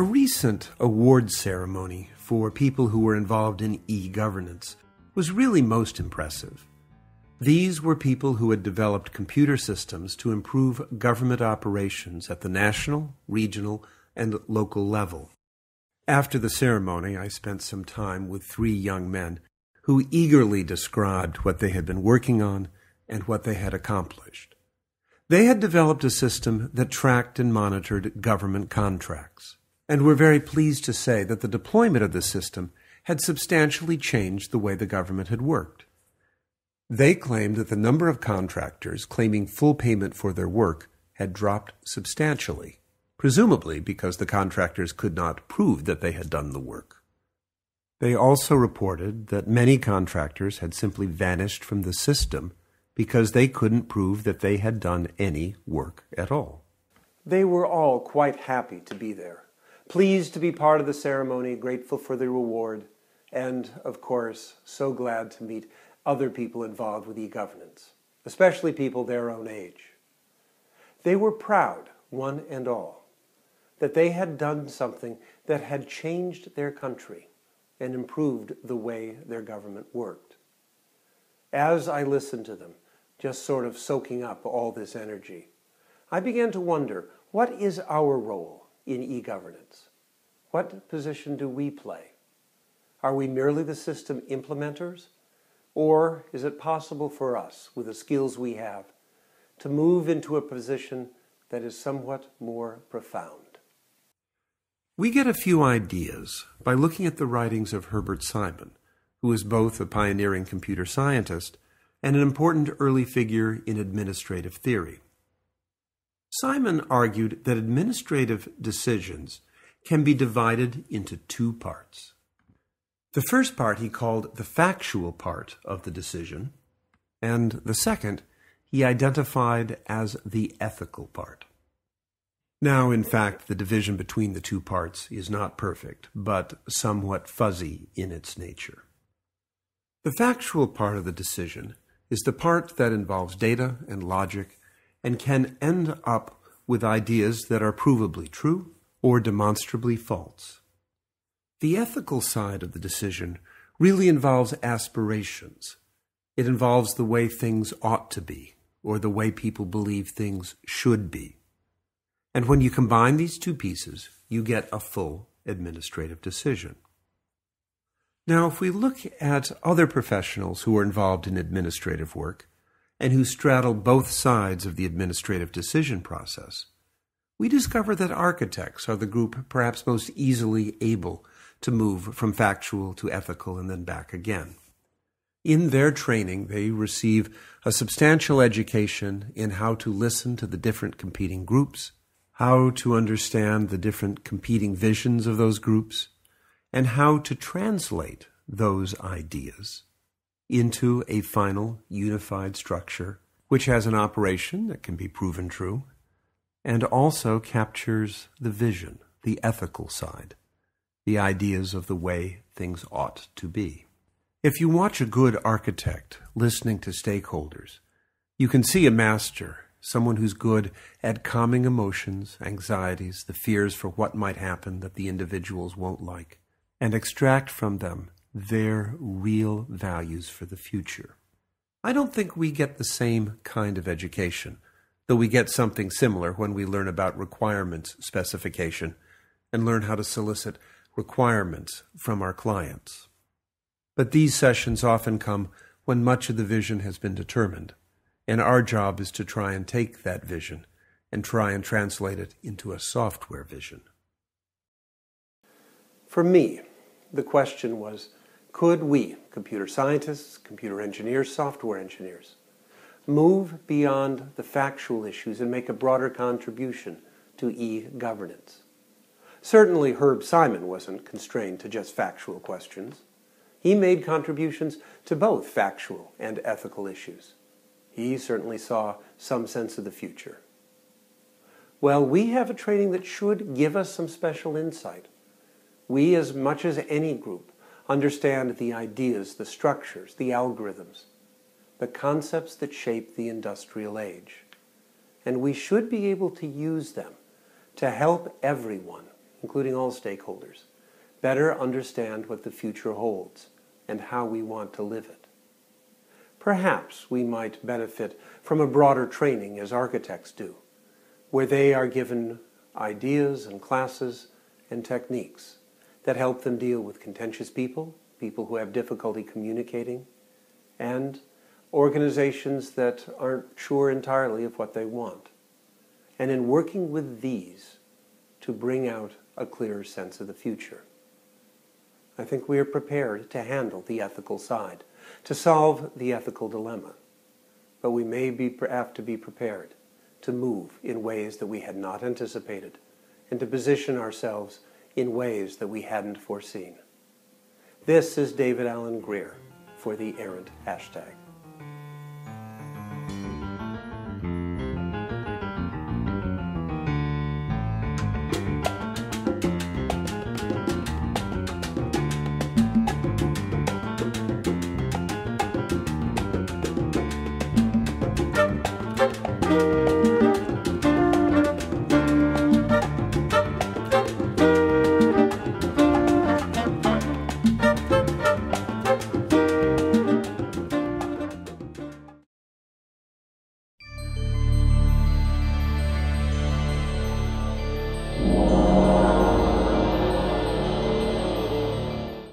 A recent award ceremony for people who were involved in e-governance was really most impressive. These were people who had developed computer systems to improve government operations at the national, regional, and local level. After the ceremony, I spent some time with 3 young men who eagerly described what they had been working on and what they had accomplished. They had developed a system that tracked and monitored government contracts, and were very pleased to say that the deployment of the system had substantially changed the way the government had worked. They claimed that the number of contractors claiming full payment for their work had dropped substantially, presumably because the contractors could not prove that they had done the work. They also reported that many contractors had simply vanished from the system because they couldn't prove that they had done any work at all. They were all quite happy to be there, pleased to be part of the ceremony, grateful for the reward, and, of course, so glad to meet other people involved with e-governance, especially people their own age. They were proud, one and all, that they had done something that had changed their country and improved the way their government worked. As I listened to them, just sort of soaking up all this energy, I began to wonder, what is our role in e-governance? What position do we play? Are we merely the system implementers? Or is it possible for us, with the skills we have, to move into a position that is somewhat more profound? We get a few ideas by looking at the writings of Herbert Simon, who was both a pioneering computer scientist and an important early figure in administrative theory. Simon argued that administrative decisions can be divided into 2 parts. The first part he called the factual part of the decision, and the second he identified as the ethical part. Now, in fact, the division between the 2 parts is not perfect, but somewhat fuzzy in its nature. The factual part of the decision is the part that involves data and logic and can end up with ideas that are provably true or demonstrably false. The ethical side of the decision really involves aspirations. It involves the way things ought to be, or the way people believe things should be. And when you combine these 2 pieces, you get a full administrative decision. Now, if we look at other professionals who are involved in administrative work and who straddle both sides of the administrative decision process, we discover that architects are the group perhaps most easily able to move from factual to ethical and then back again. In their training, they receive a substantial education in how to listen to the different competing groups, how to understand the different competing visions of those groups, and how to translate those ideas into a final unified structure which has an operation that can be proven true and also captures the vision, the ethical side, the ideas of the way things ought to be. If you watch a good architect listening to stakeholders, you can see a master, someone who's good at calming emotions, anxieties, the fears for what might happen that the individuals won't like, and extract from them their real values for the future. I don't think we get the same kind of education, though we get something similar when we learn about requirements specification and learn how to solicit requirements from our clients. But these sessions often come when much of the vision has been determined, and our job is to try and take that vision and try and translate it into a software vision. For me, the question was, could we, computer scientists, computer engineers, software engineers, move beyond the factual issues and make a broader contribution to e-governance? Certainly, Herb Simon wasn't constrained to just factual questions. He made contributions to both factual and ethical issues. He certainly saw some sense of the future. Well, we have a training that should give us some special insight. We, as much as any group, understand the ideas, the structures, the algorithms, the concepts that shape the industrial age. And we should be able to use them to help everyone, including all stakeholders, better understand what the future holds and how we want to live it. Perhaps we might benefit from a broader training as architects do, where they are given ideas and classes and techniques that help them deal with contentious people, people who have difficulty communicating, and organizations that aren't sure entirely of what they want. And in working with these, to bring out a clearer sense of the future. I think we are prepared to handle the ethical side, to solve the ethical dilemma. But we may have to be prepared to move in ways that we had not anticipated and to position ourselves in ways that we hadn't foreseen. This is David Alan Grier for the Errant hashtag.